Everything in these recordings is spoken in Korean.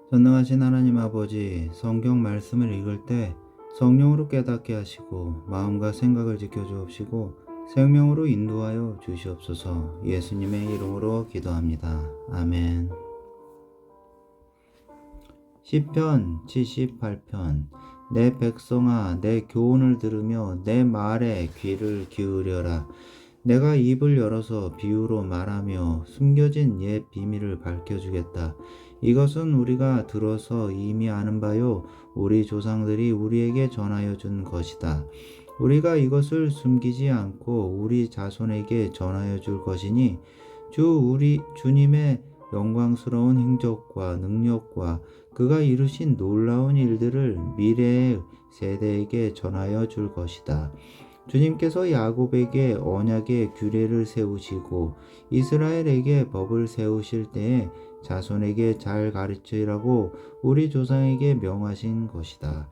전능하신 하나님 아버지, 성경 말씀을 읽을 때 성령으로 깨닫게 하시고 마음과 생각을 지켜주옵시고 생명으로 인도하여 주시옵소서. 예수님의 이름으로 기도합니다. 아멘. 시편 78편. 내 백성아, 내 교훈을 들으며 내 말에 귀를 기울여라. 내가 입을 열어서 비유로 말하며 숨겨진 옛 비밀을 밝혀주겠다. 이것은 우리가 들어서 이미 아는 바요, 우리 조상들이 우리에게 전하여 준 것이다. 우리가 이것을 숨기지 않고 우리 자손에게 전하여 줄 것이니 우리 주님의 영광스러운 행적과 능력과 그가 이루신 놀라운 일들을 미래의 세대에게 전하여 줄 것이다. 주님께서 야곱에게 언약의 규례를 세우시고 이스라엘에게 법을 세우실 때에 자손에게 잘 가르치라고 우리 조상에게 명하신 것이다.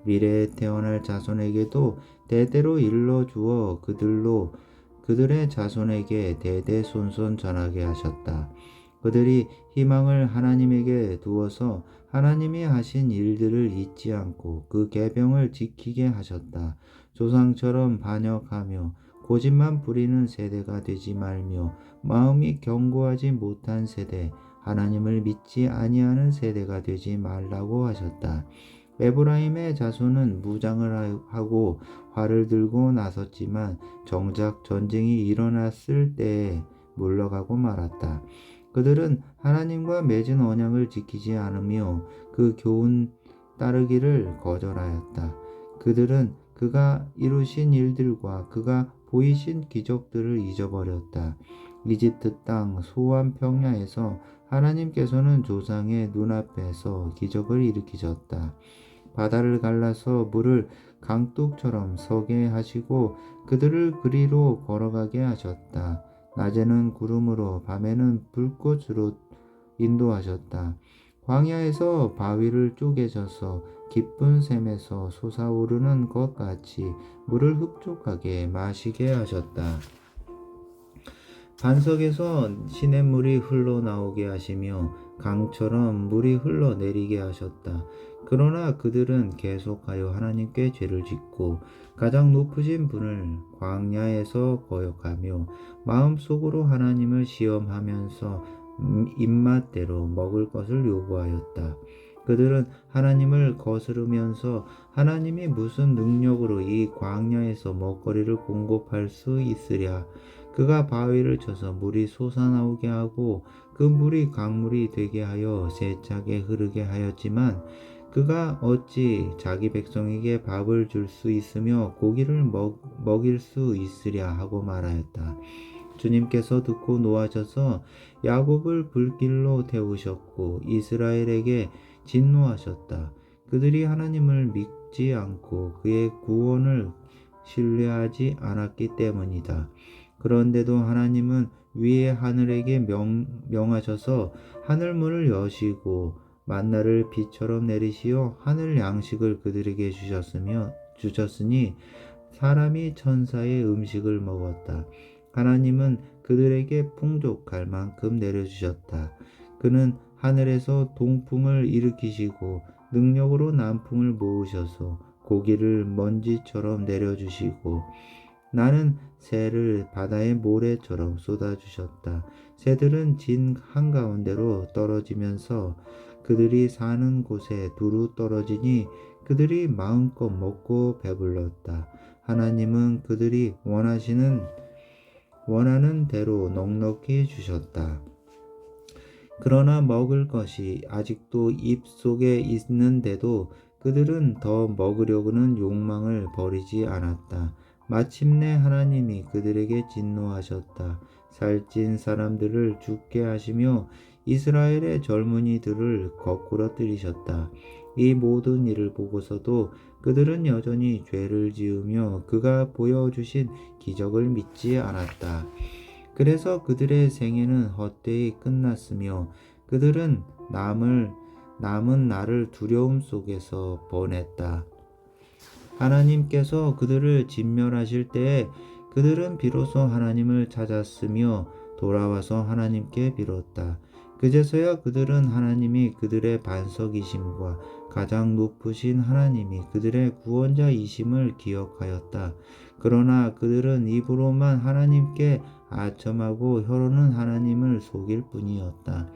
미래에 태어날 자손에게도 대대로 일러주어 그들의 자손에게 대대손손 전하게 하셨다. 그들이 희망을 하나님에게 두어서 하나님이 하신 일들을 잊지 않고 그 계명을 지키게 하셨다. 조상처럼 반역하며 고집만 부리는 세대가 되지 말며 마음이 견고하지 못한 세대, 하나님을 믿지 아니하는 세대가 되지 말라고 하셨다. 에브라임의 자손은 무장을 하고 활을 들고 나섰지만 정작 전쟁이 일어났을 때에 물러가고 말았다. 그들은 하나님과 맺은 언약을 지키지 않으며 그 교훈 따르기를 거절하였다. 그들은 그가 이루신 일들과 그가 보이신 기적들을 잊어버렸다. 이집트 땅 소안 평야에서 하나님께서는 조상의 눈앞에서 기적을 일으키셨다. 바다를 갈라서 물을 강둑처럼 서게 하시고 그들을 그리로 걸어가게 하셨다. 낮에는 구름으로 밤에는 불꽃으로 인도하셨다. 광야에서 바위를 쪼개져서 깊은 샘에서 솟아오르는 것 같이 물을 흡족하게 마시게 하셨다. 반석에서 시냇물이 흘러나오게 하시며 강처럼 물이 흘러내리게 하셨다. 그러나 그들은 계속하여 하나님께 죄를 짓고 가장 높으신 분을 광야에서 거역하며 마음속으로 하나님을 시험하면서 입맛대로 먹을 것을 요구하였다. 그들은 하나님을 거스르면서 하나님이 무슨 능력으로 이 광야에서 먹거리를 공급할 수 있으랴. 그가 바위를 쳐서 물이 솟아나오게 하고 그 물이 강물이 되게 하여 세차게 흐르게 하였지만 그가 어찌 자기 백성에게 밥을 줄 수 있으며 고기를 먹일 수 있으랴 하고 말하였다. 주님께서 듣고 노하셔서 야곱을 불길로 태우셨고 이스라엘에게 진노하셨다. 그들이 하나님을 믿지 않고 그의 구원을 신뢰하지 않았기 때문이다. 그런데도 하나님은 위의 하늘에게 명하셔서 하늘문을 여시고 만나를 비처럼 내리시어 하늘 양식을 그들에게 주셨으니 사람이 천사의 음식을 먹었다. 하나님은 그들에게 풍족할 만큼 내려주셨다. 그는 하늘에서 동풍을 일으키시고 능력으로 남풍을 모으셔서 고기를 먼지처럼 내려주시고 나는 새를 바다의 모래처럼 쏟아주셨다. 새들은 진 한가운데로 떨어지면서 그들이 사는 곳에 두루 떨어지니 그들이 마음껏 먹고 배불렀다. 하나님은 그들이 원하는 대로 넉넉히 주셨다. 그러나 먹을 것이 아직도 입속에 있는데도 그들은 더 먹으려고는 욕망을 버리지 않았다. 마침내 하나님이 그들에게 진노하셨다. 살찐 사람들을 죽게 하시며 이스라엘의 젊은이들을 거꾸로 들이셨다. 이 모든 일을 보고서도 그들은 여전히 죄를 지으며 그가 보여주신 기적을 믿지 않았다. 그래서 그들의 생애는 헛되이 끝났으며 그들은 남은 날을 두려움 속에서 보냈다. 하나님께서 그들을 진멸하실 때에 그들은 비로소 하나님을 찾았으며 돌아와서 하나님께 빌었다. 그제서야 그들은 하나님이 그들의 반석이심과 가장 높으신 하나님이 그들의 구원자이심을 기억하였다. 그러나 그들은 입으로만 하나님께 아첨하고 혀로는 하나님을 속일 뿐이었다.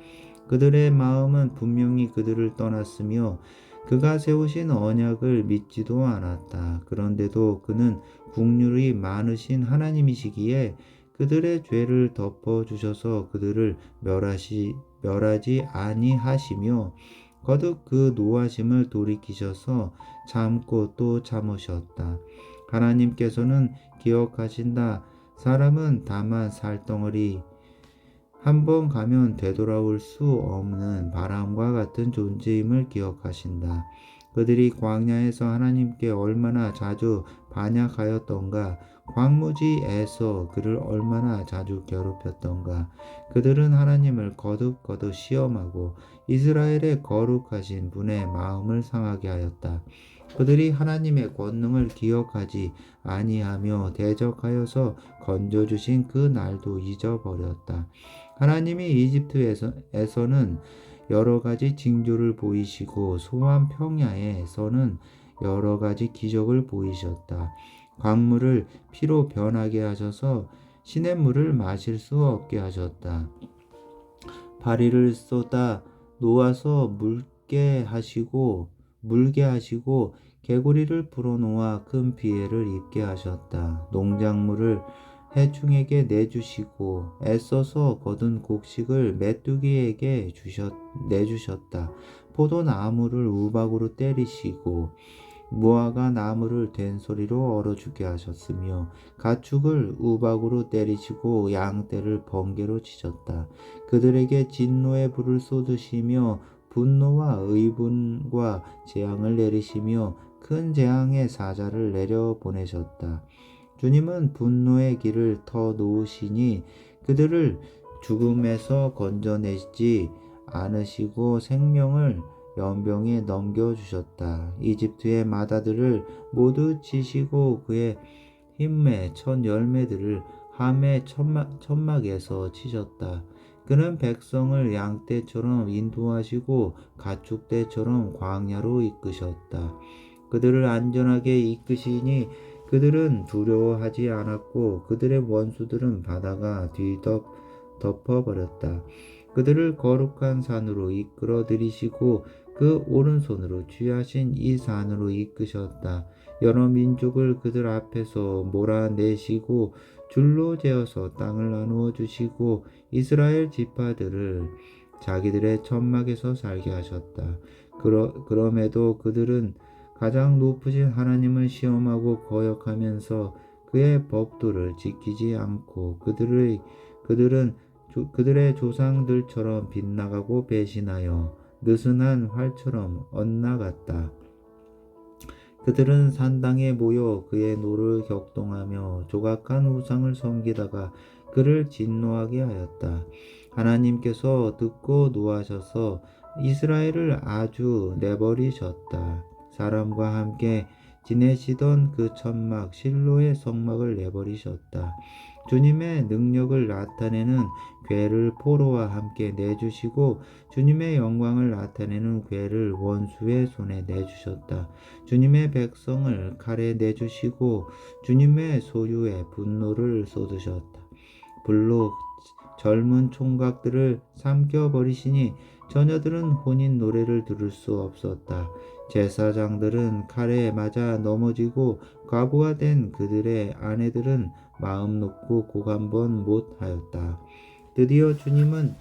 그들의 마음은 분명히 그들을 떠났으며 그가 세우신 언약을 믿지도 않았다. 그런데도 그는 긍휼이 많으신 하나님이시기에 그들의 죄를 덮어 주셔서 그들을 멸하지 아니하시며 거듭 그 노하심을 돌이키셔서 참고 또 참으셨다. 하나님께서는 기억하신다. 사람은 다만 살덩어리 한 번 가면 되돌아올 수 없는 바람과 같은 존재임을 기억하신다. 그들이 광야에서 하나님께 얼마나 자주 반역하였던가, 광무지에서 그를 얼마나 자주 괴롭혔던가. 그들은 하나님을 거듭거듭 시험하고 이스라엘의 거룩하신 분의 마음을 상하게 하였다. 그들이 하나님의 권능을 기억하지 아니하며 대적하여서 건져주신 그 날도 잊어버렸다. 하나님이 이집트에서는 여러 가지 징조를 보이시고 소환 평야에서는 여러 가지 기적을 보이셨다. 광물을 피로 변하게 하셔서 시냇물을 마실 수 없게 하셨다. 바리를 쏟아 놓아서 물게 하시고 개구리를 불어놓아 큰 피해를 입게 하셨다. 농작물을 해충에게 내주시고 애써서 거둔 곡식을 메뚜기에게 내주셨다. 포도나무를 우박으로 때리시고 무화과 나무를 된소리로 얼어 죽게 하셨으며 가축을 우박으로 때리시고 양떼를 번개로 치셨다. 그들에게 진노의 불을 쏟으시며 분노와 의분과 재앙을 내리시며 큰 재앙의 사자를 내려 보내셨다. 주님은 분노의 길을 터 놓으시니 그들을 죽음에서 건져내지 않으시고 생명을 연병에 넘겨주셨다. 이집트의 마다들을 모두 치시고 그의 힘의 첫 열매들을 함의 천막에서 치셨다. 그는 백성을 양떼처럼 인도하시고 가축떼처럼 광야로 이끄셨다. 그들을 안전하게 이끄시니 그들은 두려워하지 않았고 그들의 원수들은 바다가 덮어버렸다. 그들을 거룩한 산으로 이끌어 들이시고 그 오른손으로 취하신 이 산으로 이끄셨다. 여러 민족을 그들 앞에서 몰아내시고 줄로 재어서 땅을 나누어 주시고 이스라엘 지파들을 자기들의 천막에서 살게 하셨다. 그럼에도 그들은 가장 높으신 하나님을 시험하고 거역하면서 그의 법도를 지키지 않고 그들의 조상들처럼 빗나가고 배신하여 느슨한 활처럼 엇나갔다. 그들은 산당에 모여 그의 노를 격동하며 조각한 우상을 섬기다가 그를 진노하게 하였다. 하나님께서 듣고 노하셔서 이스라엘을 아주 내버리셨다. 사람과 함께 지내시던 그 천막 실로의 성막을 내버리셨다. 주님의 능력을 나타내는 괴를 포로와 함께 내주시고 주님의 영광을 나타내는 괴를 원수의 손에 내주셨다. 주님의 백성을 칼에 내주시고 주님의 소유에 분노를 쏟으셨다. 불로 젊은 총각들을 삼켜버리시니 처녀들은 혼인 노래를 들을 수 없었다. 제사장들은 칼에 맞아 넘어지고 과부가 된 그들의 아내들은 마음 놓고 곡 한 번 못하였다. 드디어 주님은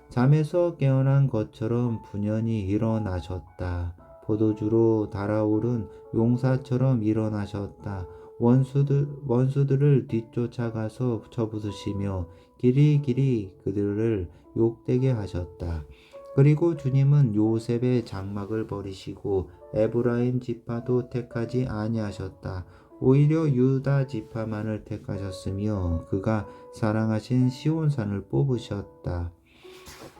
잠에서 깨어난 것처럼 분연히 일어나셨다. 포도주로 달아오른 용사처럼 일어나셨다. 원수들을 뒤쫓아가서 쳐부수시며 길이 그들을 욕되게 하셨다. 그리고 주님은 요셉의 장막을 버리시고 에브라임 지파도 택하지 아니하셨다. 오히려 유다 지파만을 택하셨으며 그가 사랑하신 시온산을 뽑으셨다.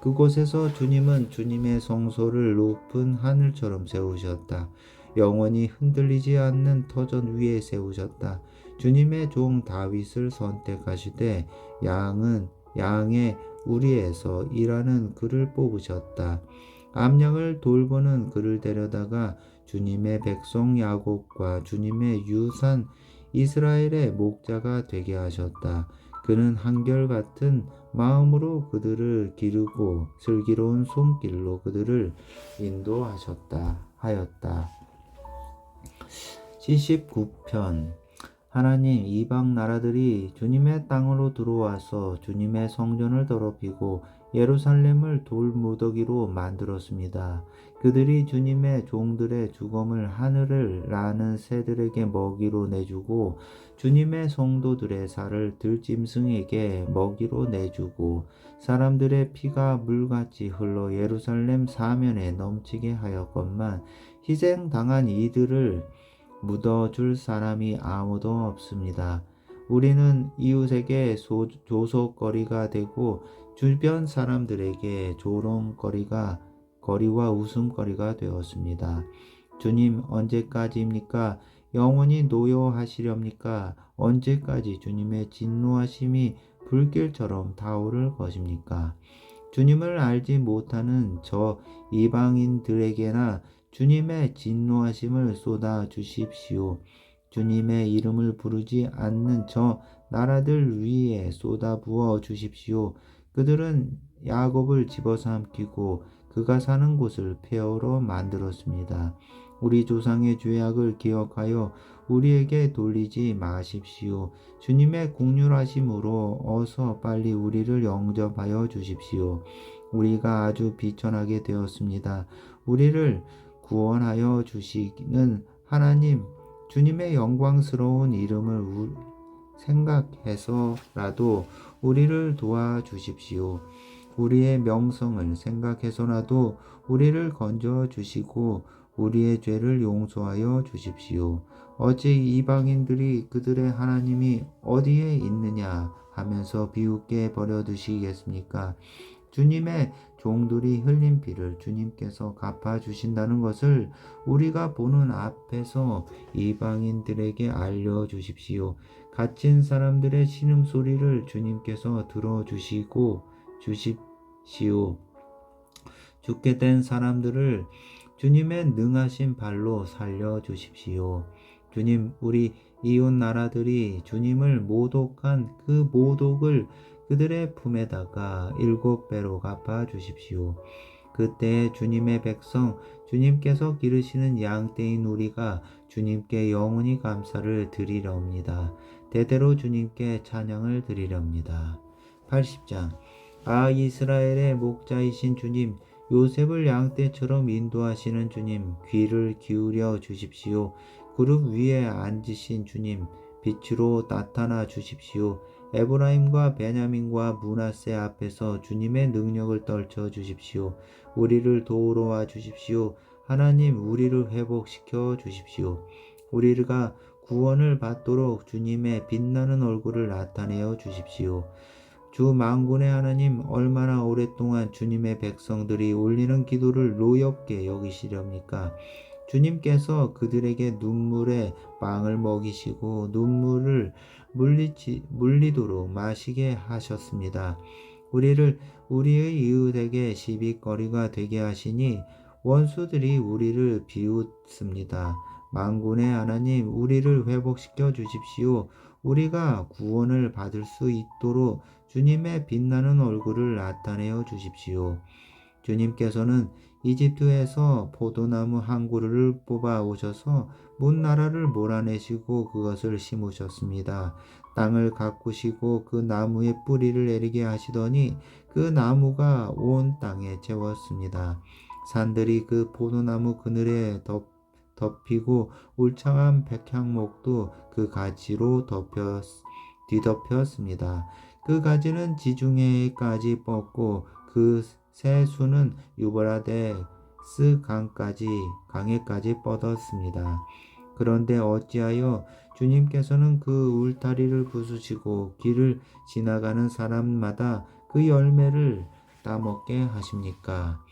그곳에서 주님은 주님의 성소를 높은 하늘처럼 세우셨다. 영원히 흔들리지 않는 터전 위에 세우셨다. 주님의 종 다윗을 선택하시되 양의 우리에서 일하는 그를 뽑으셨다. 암양을 돌보는 그를 데려다가 주님의 백성 야곱과 주님의 유산 이스라엘의 목자가 되게 하셨다. 그는 한결같은 마음으로 그들을 기르고 슬기로운 손길로 그들을 인도하셨다 하였다. 79편. 하나님, 이방 나라들이 주님의 땅으로 들어와서 주님의 성전을 더럽히고 예루살렘을 돌무더기로 만들었습니다. 그들이 주님의 종들의 죽음을 하늘을 나는 새들에게 먹이로 내주고 주님의 성도들의 살을 들짐승에게 먹이로 내주고 사람들의 피가 물같이 흘러 예루살렘 사면에 넘치게 하였건만 희생당한 이들을 묻어줄 사람이 아무도 없습니다. 우리는 이웃에게 조속거리가 되고 주변 사람들에게 거리와 웃음거리가 되었습니다. 주님, 언제까지입니까? 영원히 노여하시렵니까? 언제까지 주님의 진노하심이 불길처럼 타오를 것입니까? 주님을 알지 못하는 저 이방인들에게나 주님의 진노하심을 쏟아 주십시오. 주님의 이름을 부르지 않는 저 나라들 위에 쏟아 부어 주십시오. 그들은 야곱을 집어삼키고 그가 사는 곳을 폐허로 만들었습니다. 우리 조상의 죄악을 기억하여 우리에게 돌리지 마십시오. 주님의 긍휼하심으로 어서 빨리 우리를 영접하여 주십시오. 우리가 아주 비천하게 되었습니다. 우리를 구원하여 주시는 하나님, 주님의 영광스러운 이름을 생각해서라도 우리를 도와주십시오. 우리의 명성을 생각해서라도 우리를 건져 주시고 우리의 죄를 용서하여 주십시오. 어찌 이방인들이 그들의 하나님이 어디에 있느냐 하면서 비웃게 버려두시겠습니까? 주님의 종들이 흘린 피를 주님께서 갚아주신다는 것을 우리가 보는 앞에서 이방인들에게 알려주십시오. 갇힌 사람들의 신음소리를 주님께서 주십시오. 죽게 된 사람들을 주님의 능하신 발로 살려주십시오. 주님, 우리 이웃 나라들이 주님을 모독한 그 모독을 그들의 품에다가 7배로 갚아 주십시오. 그때 주님의 백성, 주님께서 기르시는 양떼인 우리가 주님께 영원히 감사를 드리렵니다. 대대로 주님께 찬양을 드리렵니다. 80장. 이스라엘의 목자이신 주님, 요셉을 양떼처럼 인도하시는 주님, 귀를 기울여 주십시오. 구름 위에 앉으신 주님, 빛으로 나타나 주십시오. 에브라임과 베냐민과 므낫세 앞에서 주님의 능력을 떨쳐 주십시오. 우리를 도우러 와 주십시오. 하나님, 우리를 회복시켜 주십시오. 우리가 구원을 받도록 주님의 빛나는 얼굴을 나타내어 주십시오. 주 만군의 하나님, 얼마나 오랫동안 주님의 백성들이 올리는 기도를 노엽게 여기시렵니까? 주님께서 그들에게 눈물의 빵을 먹이시고 눈물을 물리도록 마시게 하셨습니다. 우리를 우리의 이웃에게 시비거리가 되게 하시니 원수들이 우리를 비웃습니다. 만군의 하나님, 우리를 회복시켜 주십시오. 우리가 구원을 받을 수 있도록 주님의 빛나는 얼굴을 나타내어 주십시오. 주님께서는 이집트에서 포도나무 한 그루를 뽑아 오셔서 문 나라를 몰아내시고 그것을 심으셨습니다. 땅을 가꾸시고 그 나무의 뿌리를 내리게 하시더니 그 나무가 온 땅에 채웠습니다. 산들이 그 포도나무 그늘에 덮이고 울창한 백향목도 그 가지로 뒤덮였습니다. 그 가지는 지중해까지 뻗고 그 새수는 유브라데스 강에까지 뻗었습니다. 그런데 어찌하여 주님께서는 그 울타리를 부수시고 길을 지나가는 사람마다 그 열매를 따먹게 하십니까?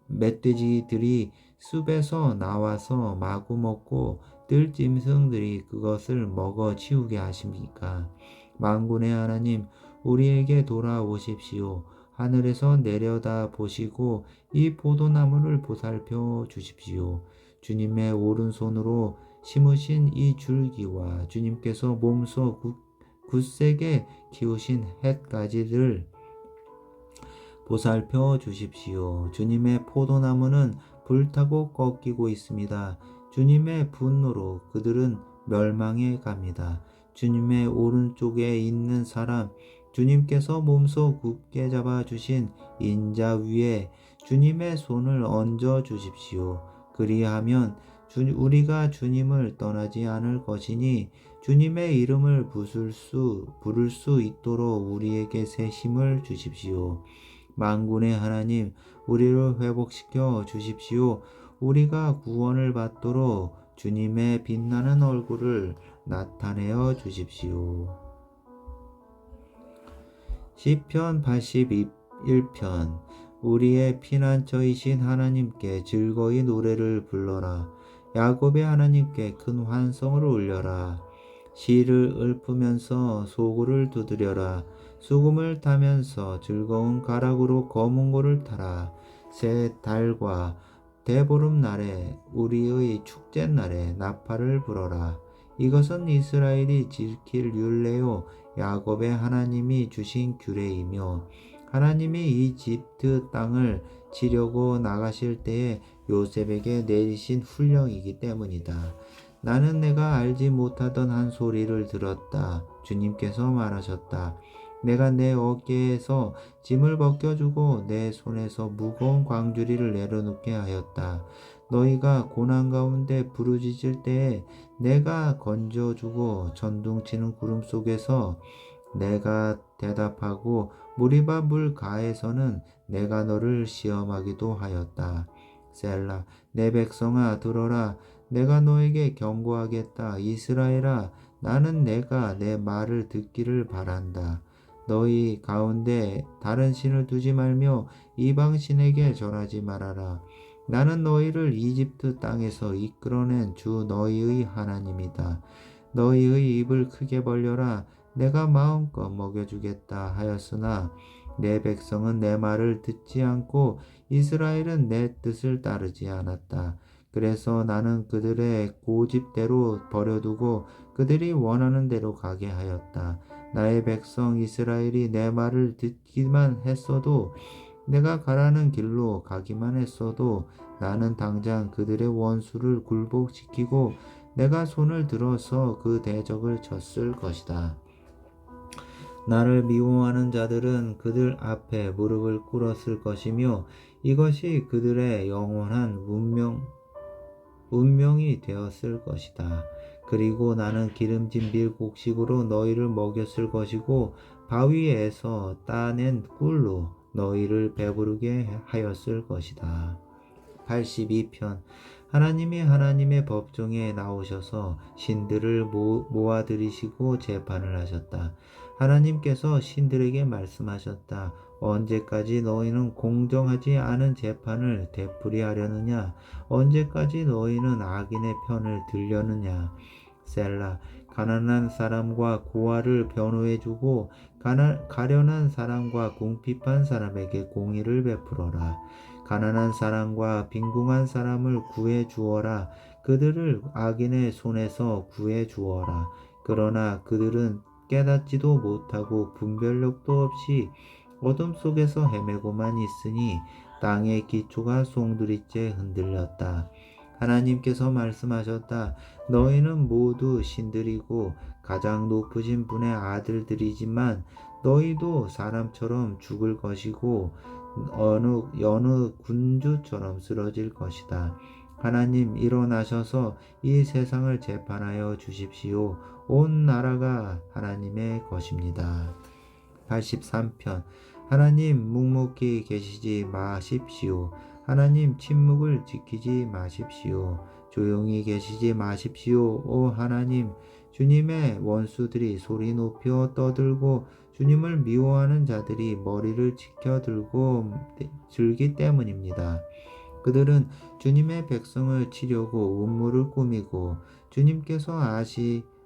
멧돼지들이 숲에서 나와서 마구 먹고 들짐승들이 그것을 먹어 치우게 하십니까? 만군의 하나님, 우리에게 돌아오십시오. 하늘에서 내려다 보시고 이 포도나무를 보살펴 주십시오. 주님의 오른손으로 심으신 이 줄기와 주님께서 몸소 굳세게 키우신 햇가지를 보살펴 주십시오. 주님의 포도나무는 불타고 꺾이고 있습니다. 주님의 분노로 그들은 멸망해 갑니다. 주님의 오른쪽에 있는 사람, 주님께서 몸소 굳게 잡아 주신 인자 위에 주님의 손을 얹어 주십시오. 그리하면 우리가 주님을 떠나지 않을 것이니 주님의 이름을 부를 수 있도록 우리에게 새 힘을 주십시오. 만군의 하나님, 우리를 회복시켜 주십시오. 우리가 구원을 받도록 주님의 빛나는 얼굴을 나타내어 주십시오. 시편 81편. 우리의 피난처이신 하나님께 즐거이 노래를 불러라. 야곱의 하나님께 큰 환성을 울려라. 시를 읊으면서 소고를 두드려라. 수금을 타면서 즐거운 가락으로 거문고를 타라. 새 달과 대보름날에 우리의 축제날에 나팔을 불어라. 이것은 이스라엘이 지킬 율례요 야곱의 하나님이 주신 규례이며 하나님이 이집트 땅을 치려고 나가실 때에 요셉에게 내리신 훈령이기 때문이다. 나는 내가 알지 못하던 한 소리를 들었다. 주님께서 말하셨다. 내가 내 어깨에서 짐을 벗겨주고 내 손에서 무거운 광주리를 내려놓게 하였다. 너희가 고난 가운데 부르짖을 때에 내가 건져주고 전둥치는 구름 속에서 내가 대답하고 무리바 물 가에서는 내가 너를 시험하기도 하였다. 셀라. 내 백성아 들어라. 내가 너에게 경고하겠다. 이스라엘아, 나는 내가 내 말을 듣기를 바란다. 너희 가운데 다른 신을 두지 말며 이방 신에게 절하지 말아라. 나는 너희를 이집트 땅에서 이끌어낸 주 너희의 하나님이다. 너희의 입을 크게 벌려라. 내가 마음껏 먹여주겠다 하였으나 내 백성은 내 말을 듣지 않고 이스라엘은 내 뜻을 따르지 않았다. 그래서 나는 그들의 고집대로 버려두고 그들이 원하는 대로 가게 하였다. 나의 백성 이스라엘이 내 말을 듣기만 했어도 내가 가라는 길로 가기만 했어도 나는 당장 그들의 원수를 굴복시키고 내가 손을 들어서 그 대적을 쳤을 것이다. 나를 미워하는 자들은 그들 앞에 무릎을 꿇었을 것이며 이것이 그들의 영원한 운명이 되었을 것이다. 그리고 나는 기름진 밀곡식으로 너희를 먹였을 것이고 바위에서 따낸 꿀로 너희를 배부르게 하였을 것이다. 82편. 하나님이 하나님의 법정에 나오셔서 신들을 모아들이시고 재판을 하셨다. 하나님께서 신들에게 말씀하셨다. 언제까지 너희는 공정하지 않은 재판을 되풀이하려느냐? 언제까지 너희는 악인의 편을 들려느냐? 셀라. 가난한 사람과 고아를 변호해주고 가련한 사람과 궁핍한 사람에게 공의를 베풀어라. 가난한 사람과 빈궁한 사람을 구해 주어라. 그들을 악인의 손에서 구해 주어라. 그러나 그들은 깨닫지도 못하고 분별력도 없이 어둠 속에서 헤매고만 있으니 땅의 기초가 송두리째 흔들렸다. 하나님께서 말씀하셨다. 너희는 모두 신들이고 가장 높으신 분의 아들들이지만 너희도 사람처럼 죽을 것이고 여느 군주처럼 쓰러질 것이다. 하나님 일어나셔서 이 세상을 재판하여 주십시오. 온 나라가 하나님의 것입니다. 83편. 하나님 묵묵히 계시지 마십시오. 하나님 침묵을 지키지 마십시오. 조용히 계시지 마십시오. 오 하나님, 주님의 원수들이 소리 높여 떠들고 주님을 미워하는 자들이 머리를 치켜들고 들기 때문입니다. 그들은 주님의 백성을 치려고 음모를 꾸미고 주님께서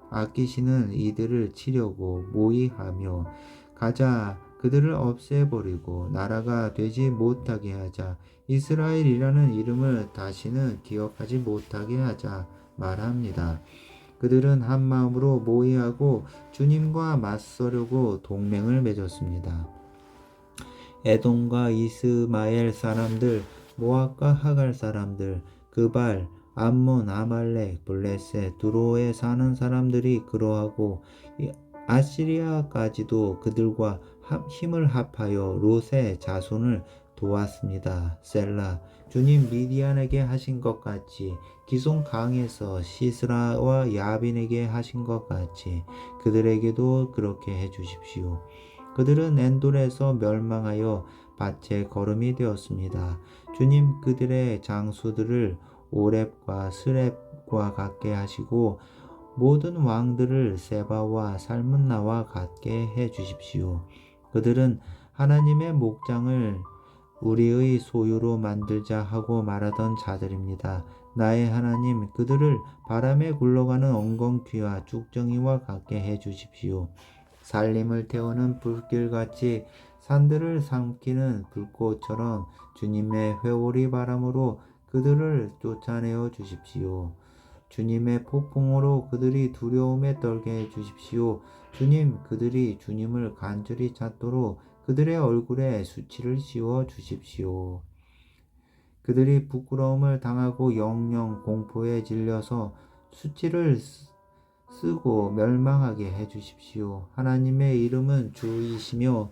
아끼시는 이들을 치려고 모의하며 가자. 그들을 없애버리고 나라가 되지 못하게 하자. 이스라엘이라는 이름을 다시는 기억하지 못하게 하자 말합니다. 그들은 한 마음으로 모의하고 주님과 맞서려고 동맹을 맺었습니다. 에돔과 이스마엘 사람들, 모압과 하갈 사람들, 그발, 암몬, 아말렉, 블레셋, 두로에 사는 사람들이 그러하고 아시리아까지도 그들과 힘을 합하여 롯의 자손을 도왔습니다. 셀라. 주님 미디안에게 하신 것 같이 기손 강에서 시스라와 야빈에게 하신 것 같이 그들에게도 그렇게 해 주십시오. 그들은 엔돌에서 멸망하여 밭에 거름이 되었습니다. 주님 그들의 장수들을 오렙과 스렙과 같게 하시고 모든 왕들을 세바와 살문나와 같게 해 주십시오. 그들은 하나님의 목장을 우리의 소유로 만들자 하고 말하던 자들입니다. 나의 하나님, 그들을 바람에 굴러가는 엉겅퀴와 쭉정이와 같게 해 주십시오. 살림을 태우는 불길같이 산들을 삼키는 불꽃처럼 주님의 회오리 바람으로 그들을 쫓아내어 주십시오. 주님의 폭풍으로 그들이 두려움에 떨게 해 주십시오. 주님, 그들이 주님을 간절히 찾도록 그들의 얼굴에 수치를 씌워 주십시오. 그들이 부끄러움을 당하고 영영 공포에 질려서 수치를 쓰고 멸망하게 해 주십시오. 하나님의 이름은 주이시며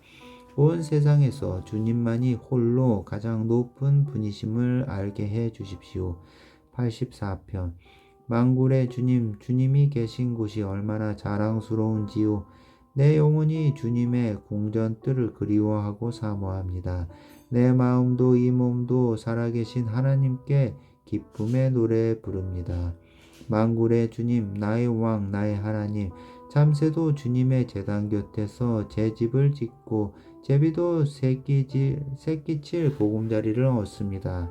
온 세상에서 주님만이 홀로 가장 높은 분이심을 알게 해 주십시오. 84편. 만군의 주님, 주님이 계신 곳이 얼마나 자랑스러운지요. 내 영혼이 주님의 궁전뜰을 그리워하고 사모합니다. 내 마음도 이 몸도 살아계신 하나님께 기쁨의 노래 부릅니다. 만군의 주님, 나의 왕, 나의 하나님, 참새도 주님의 제단 곁에서 제 집을 짓고 제비도 새끼칠 보금자리를 얻습니다.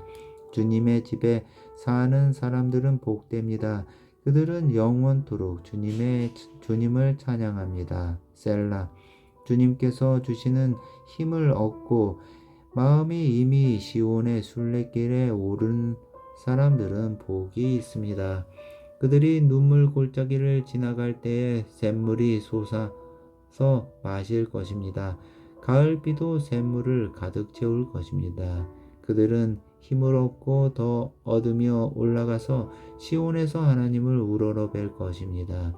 주님의 집에 사는 사람들은 복됩니다. 그들은 영원토록 주님을 찬양합니다. 셀라. 주님께서 주시는 힘을 얻고 마음이 이미 시온의 순례길에 오른 사람들은 복이 있습니다. 그들이 눈물 골짜기를 지나갈 때에 샘물이 솟아서 마실 것입니다. 가을비도 샘물을 가득 채울 것입니다. 그들은 힘을 얻고 더 얻으며 올라가서 시온에서 하나님을 우러러뵐 것입니다.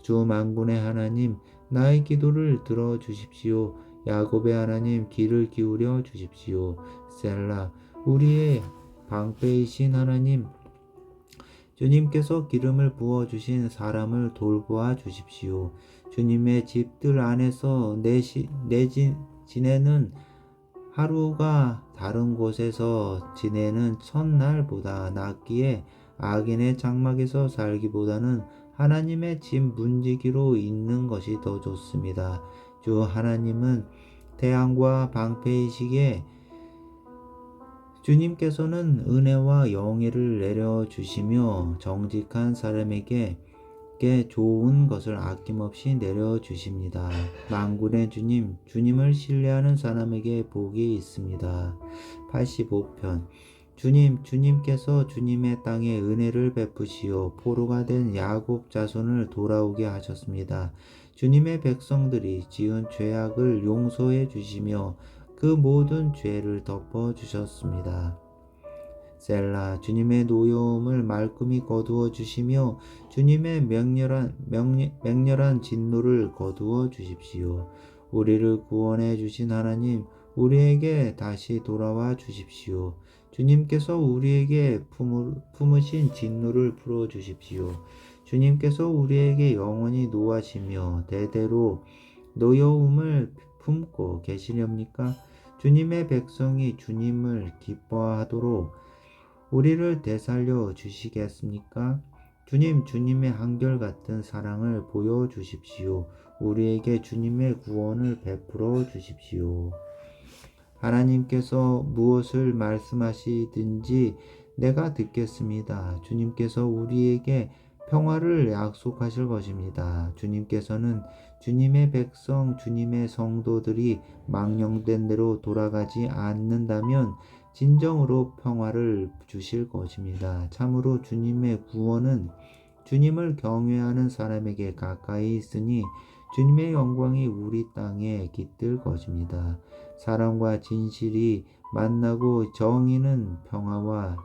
주 만군의 하나님, 나의 기도를 들어주십시오. 야곱의 하나님, 귀를 기울여 주십시오. 셀라. 우리의 방패이신 하나님, 주님께서 기름을 부어주신 사람을 돌보아 주십시오. 주님의 집들 안에서 지내는 하루가 다른 곳에서 지내는 첫날보다 낫기에 악인의 장막에서 살기보다는 하나님의 집 문지기로 있는 것이 더 좋습니다. 주 하나님은 태양과 방패이시기에 주님께서는 은혜와 영예를 내려주시며 정직한 사람에게 좋은 것을 아낌없이 내려주십니다. 만군의 주님, 주님을 신뢰하는 사람에게 복이 있습니다. 85편. 주님께서 주님의 땅에 은혜를 베푸시어 포로가 된 야곱 자손을 돌아오게 하셨습니다. 주님의 백성들이 지은 죄악을 용서해 주시며 그 모든 죄를 덮어 주셨습니다. 셀라. 주님의 노여움을 말끔히 거두어 주시며 주님의 맹렬한 진노를 거두어 주십시오. 우리를 구원해 주신 하나님, 우리에게 다시 돌아와 주십시오. 주님께서 우리에게 품으신 진노를 풀어 주십시오. 주님께서 우리에게 영원히 노하시며 대대로 노여움을 품고 계시렵니까? 주님의 백성이 주님을 기뻐하도록 우리를 되살려 주시겠습니까? 주님의 한결같은 사랑을 보여주십시오. 우리에게 주님의 구원을 베풀어 주십시오. 하나님께서 무엇을 말씀하시든지 내가 듣겠습니다. 주님께서 우리에게 평화를 약속하실 것입니다. 주님께서는 주님의 백성, 주님의 성도들이 망령된 대로 돌아가지 않는다면 진정으로 평화를 주실 것입니다. 참으로 주님의 구원은 주님을 경외하는 사람에게 가까이 있으니 주님의 영광이 우리 땅에 깃들 것입니다. 사랑과 진실이 만나고 정의는 평화와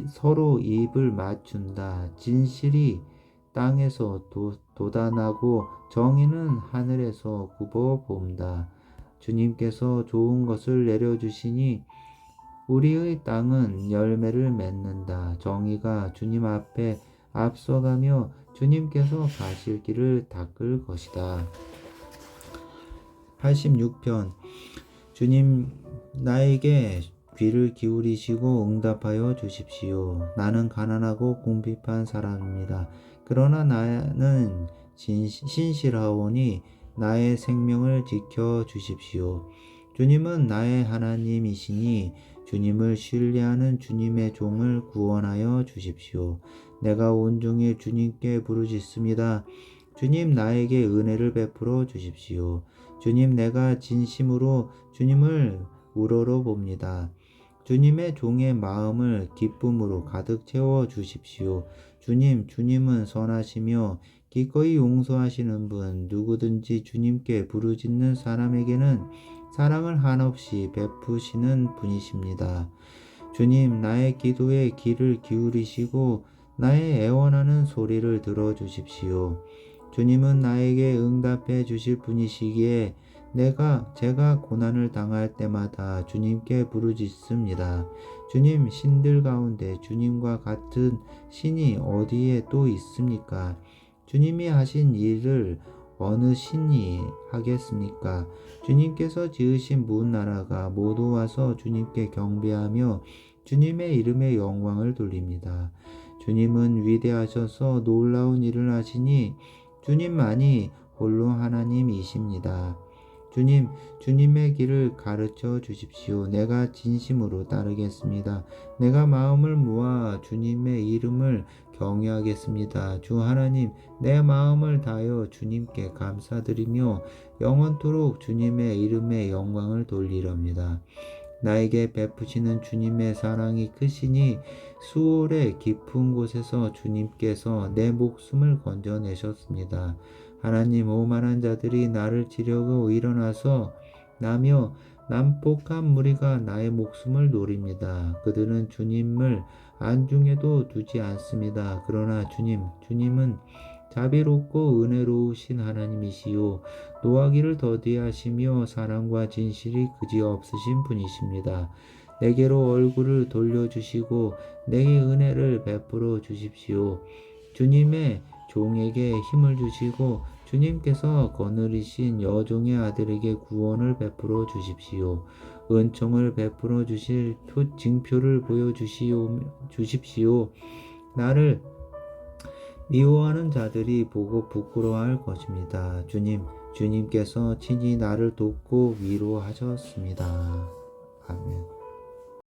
서로 입을 맞춘다. 진실이 땅에서 돋아나고 정의는 하늘에서 굽어본다. 주님께서 좋은 것을 내려주시니 우리의 땅은 열매를 맺는다. 정의가 주님 앞에 앞서가며 주님께서 가실 길을 닦을 것이다. 86편. 주님, 나에게 귀를 기울이시고 응답하여 주십시오. 나는 가난하고 궁핍한 사람입니다. 그러나 나는 신실하오니 나의 생명을 지켜 주십시오. 주님은 나의 하나님이시니 주님을 신뢰하는 주님의 종을 구원하여 주십시오. 내가 온종일 주님께 부르짖습니다. 주님, 나에게 은혜를 베풀어 주십시오. 주님, 내가 진심으로 주님을 우러러 봅니다. 주님의 종의 마음을 기쁨으로 가득 채워 주십시오. 주님은 선하시며 기꺼이 용서하시는 분, 누구든지 주님께 부르짖는 사람에게는 사랑을 한없이 베푸시는 분이십니다. 주님, 나의 기도에 귀를 기울이시고 나의 애원하는 소리를 들어주십시오. 주님은 나에게 응답해 주실 분이시기에 제가 고난을 당할 때마다 주님께 부르짖습니다. 주님, 신들 가운데 주님과 같은 신이 어디에 또 있습니까? 주님이 하신 일을 어느 신이 하겠습니까? 주님께서 지으신 문 나라가 모두 와서 주님께 경배하며 주님의 이름에 영광을 돌립니다. 주님은 위대하셔서 놀라운 일을 하시니 주님만이 홀로 하나님이십니다. 주님의 길을 가르쳐 주십시오. 내가 진심으로 따르겠습니다. 내가 마음을 모아 주님의 이름을 경외하겠습니다. 주 하나님, 내 마음을 다하여 주님께 감사드리며 영원토록 주님의 이름에 영광을 돌리렵니다. 나에게 베푸시는 주님의 사랑이 크시니 수월의 깊은 곳에서 주님께서 내 목숨을 건져내셨습니다. 하나님, 오만한 자들이 나를 치려고 일어나서 나며 난폭한 무리가 나의 목숨을 노립니다. 그들은 주님을 안중에도 두지 않습니다. 그러나 주님은 자비롭고 은혜로우신 하나님이시요 노하기를 더디하시며 사랑과 진실이 그지없으신 분이십니다. 내게로 얼굴을 돌려주시고 내게 은혜를 베풀어 주십시오. 주님의 종에게 힘을 주시고 주님께서 거느리신 여종의 아들에게 구원을 베풀어 주십시오. 은총을 베풀어 주실 징표를 주십시오. 나를 미워하는 자들이 보고 부끄러워할 것입니다. 주님께서 친히 나를 돕고 위로하셨습니다. 아멘.